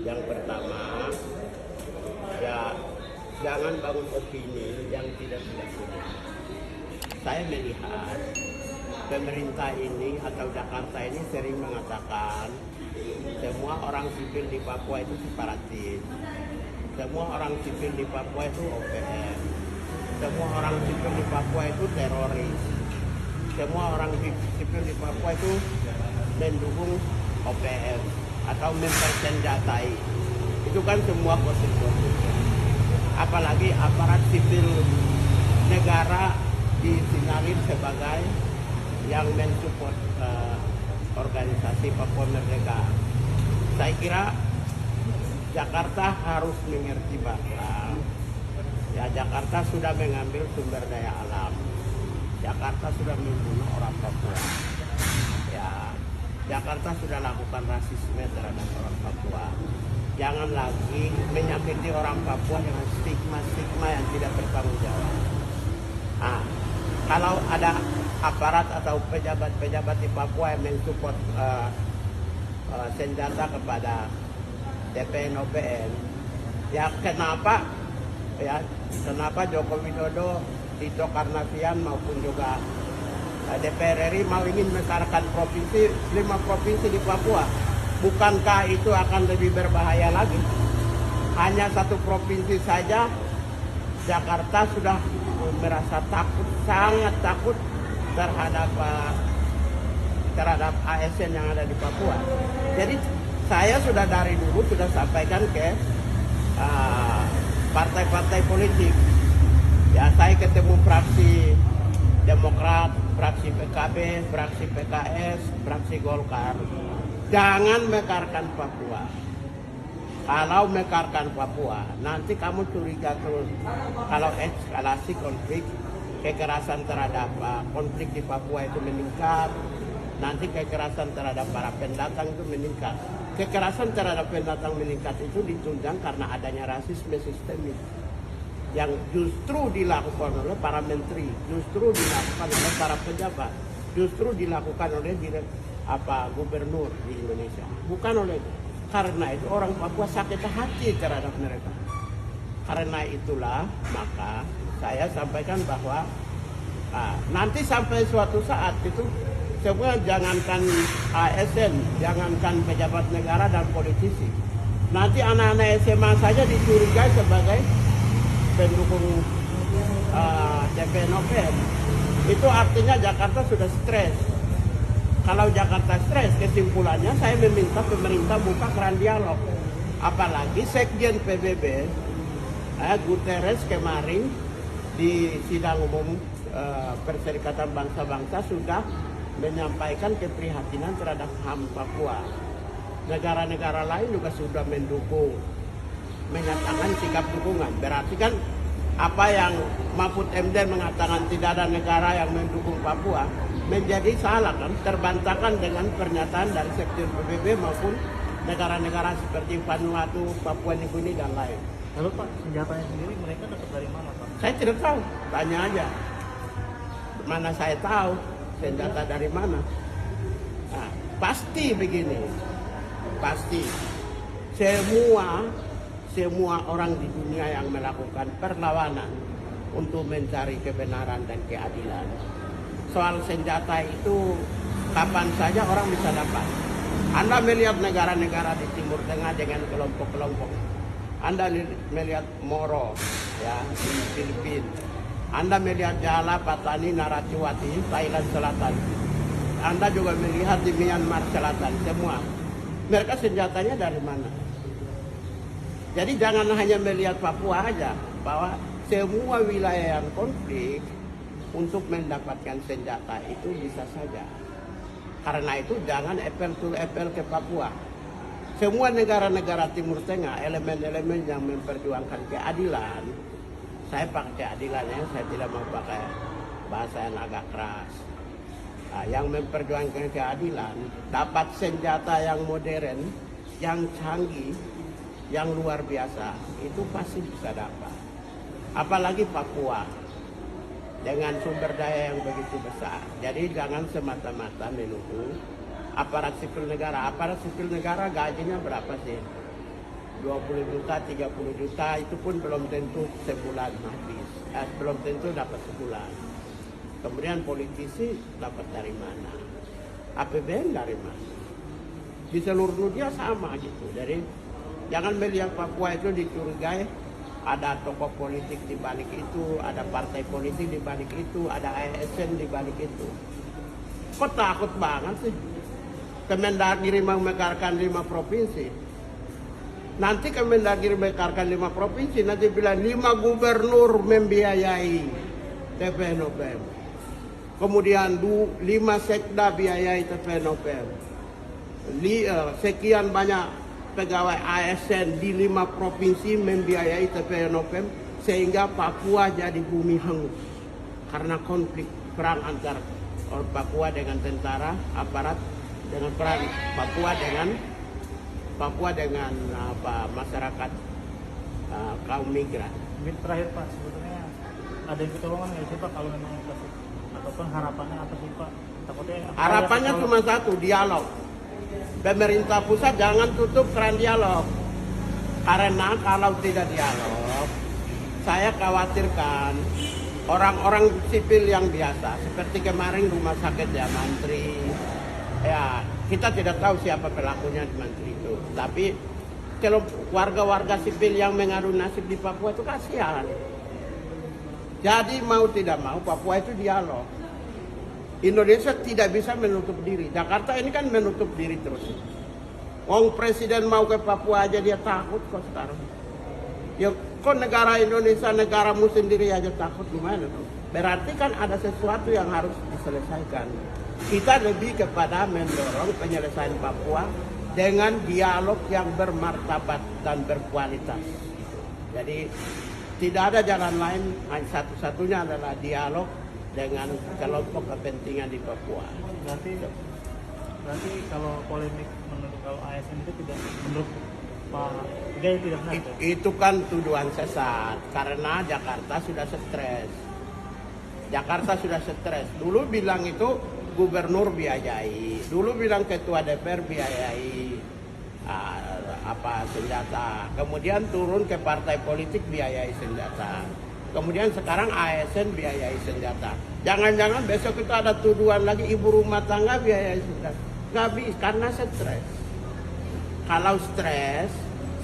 Yang pertama, ya jangan bangun opini yang tidak punya. Saya melihat pemerintah ini atau Jakarta ini sering mengatakan semua orang sipil di Papua itu separatis, semua orang sipil di Papua itu OPM, semua orang sipil di Papua itu teroris, semua orang sipil di Papua itu mendukung OPM atau mempersenjatai. Itu kan semua gosip-gosip. Apalagi aparat sipil negara disinyalir sebagai yang mensupport organisasi Papua Merdeka. Saya kira Jakarta harus mengerti bahwa ya Jakarta sudah mengambil sumber daya alam. Jakarta sudah membunuh orang Papua. Ya, Jakarta sudah lakukan rasisme terhadap orang Papua. Jangan lagi menyakiti orang Papua dengan stigma-stigma yang tidak bertanggung jawab. Nah, kalau ada aparat atau pejabat-pejabat di Papua yang mensupport senjata kepada TPN OPM, ya kenapa Joko Widodo, Tito Karnavian maupun juga DPR RI mau ingin mekarkan 5 provinsi di Papua? Bukankah itu akan lebih berbahaya lagi? Hanya 1 provinsi saja Jakarta sudah merasa takut, sangat takut terhadap ASN yang ada di Papua. Jadi saya sudah dari dulu sudah sampaikan ke partai-partai politik. Ya, saya ketemu fraksi Demokrat, fraksi PKB, fraksi PKS, fraksi Golkar. Jangan mekarkan Papua. Kalau mekarkan Papua, nanti kamu curiga terus. Kalau eskalasi konflik, kekerasan terhadap konflik di Papua itu meningkat, nanti kekerasan terhadap para pendatang itu meningkat. Kekerasan terhadap pendatang meningkat itu ditunjang karena adanya rasisme sistemik yang justru dilakukan oleh para menteri, justru dilakukan oleh para pejabat, justru dilakukan oleh gubernur di Indonesia, bukan oleh itu. Karena itu orang Papua sakit hati terhadap mereka. Karena itulah maka saya sampaikan bahwa nanti sampai suatu saat itu semua, jangankan ASN, jangankan pejabat negara dan politisi, nanti anak-anak SMA saja dicurigai sebagai pendukung TPN OPM. Itu artinya Jakarta sudah stres. Kalau Jakarta stres, kesimpulannya saya meminta pemerintah buka keran dialog. Apalagi Sekjen PBB Guterres kemarin di sidang umum Perserikatan Bangsa-Bangsa sudah menyampaikan keprihatinan terhadap HAM Papua. Negara-negara lain juga sudah mendukung, menyatakan sikap dukungan. Berarti kan apa yang Mahfud MD mengatakan tidak ada negara yang mendukung Papua menjadi salah, kan? Terbantahkan dengan pernyataan dari Sekjen PBB maupun negara-negara seperti Vanuatu, Papua New Guinea dan lain. Lalu Pak, senjatanya sendiri mereka dapat dari mana Pak? Saya tidak tahu, tanya aja. Mana saya tahu senjata dari mana? Nah, pasti begini, pasti semua orang di dunia yang melakukan perlawanan untuk mencari kebenaran dan keadilan. Soal senjata itu kapan saja orang bisa dapat. Anda melihat negara-negara di Timur Tengah dengan kelompok-kelompok. Anda melihat Moro ya di Filipina. Anda melihat Jala, Patani, Naratiwati, Thailand Selatan. Anda juga melihat di Myanmar Selatan, semua. Mereka senjatanya dari mana? Jadi jangan hanya melihat Papua aja, bahwa semua wilayah yang konflik untuk mendapatkan senjata itu bisa saja. Karena itu jangan apple to apple ke Papua. Semua negara-negara Timur Tengah, elemen-elemen yang memperjuangkan keadilan, saya pakai keadilannya, saya tidak mau pakai bahasa yang agak keras. Nah, yang memperjuangkan keadilan, dapat senjata yang modern, yang canggih, yang luar biasa, itu pasti bisa dapat. Apalagi Papua, dengan sumber daya yang begitu besar. Jadi jangan semata-mata menuduh aparat sipil negara. Aparat sipil negara gajinya berapa sih? 20 juta, 30 juta, itu pun belum tentu sebulan habis. Belum tentu dapat sebulan. Kemudian politisi dapat dari mana? APBN dari mana? Di seluruh dunia sama gitu. Jadi jangan melihat Papua itu dicurigai ada tokoh politik di balik itu, ada partai politik di balik itu, ada ASN di balik itu. Kok takut banget sih? Kemendagri memekarkan 5 provinsi. Nanti Kemendagri memekarkan 5 provinsi, nanti bilang 5 gubernur membiayai TPNOPM. Kemudian 5 sekda biayai TPNOPM. Sekian banyak pegawai ASN di 5 provinsi membiayai TPNOPM sehingga Papua jadi bumi hangus karena konflik perang antar Papua dengan tentara aparat dengan perang Papua dengan masyarakat kaum migran. Terakhir Pak, sebetulnya ada yang ketolongan nggak sih Pak kalau memang inflasi? Ataupun harapannya apa sih Pak? Takutnya Harapannya cuma satu, dialog. Pemerintah pusat jangan tutup keran dialog. Karena kalau tidak dialog, saya khawatirkan orang-orang sipil yang biasa, seperti kemarin rumah sakit ya Mantri, ya kita tidak tahu siapa pelakunya di Mantri itu. Tapi kalau warga-warga sipil yang mengadu nasib di Papua itu kasihan. Jadi mau tidak mau Papua itu dialog. Indonesia tidak bisa menutup diri. Jakarta ini kan menutup diri terus. Wong presiden mau ke Papua aja dia takut kok sekarang. Ya kok negara Indonesia, negaramu sendiri aja takut gimana tuh? Berarti kan ada sesuatu yang harus diselesaikan. Kita lebih kepada mendorong penyelesaian Papua dengan dialog yang bermartabat dan berkualitas. Jadi tidak ada jalan lain, satu-satunya adalah dialog dengan kelompok kepentingan di Papua. Berarti kalau polemik menurut kalau ASN itu tidak menurut Pak Gaya tidak benar. Itu kan tuduhan sesat karena Jakarta sudah stres. Jakarta sudah stres. Dulu bilang itu gubernur biayai, dulu bilang ketua DPR biayai senjata, kemudian turun ke partai politik biayai senjata. Kemudian sekarang ASN biayai senjata. Jangan-jangan besok itu ada tuduhan lagi ibu rumah tangga biayai senjata. Nggak bisa karena stres. Kalau stres,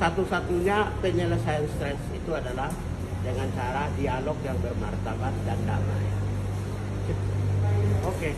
satu-satunya penyelesaian stres itu adalah dengan cara dialog yang bermartabat dan damai. Oke.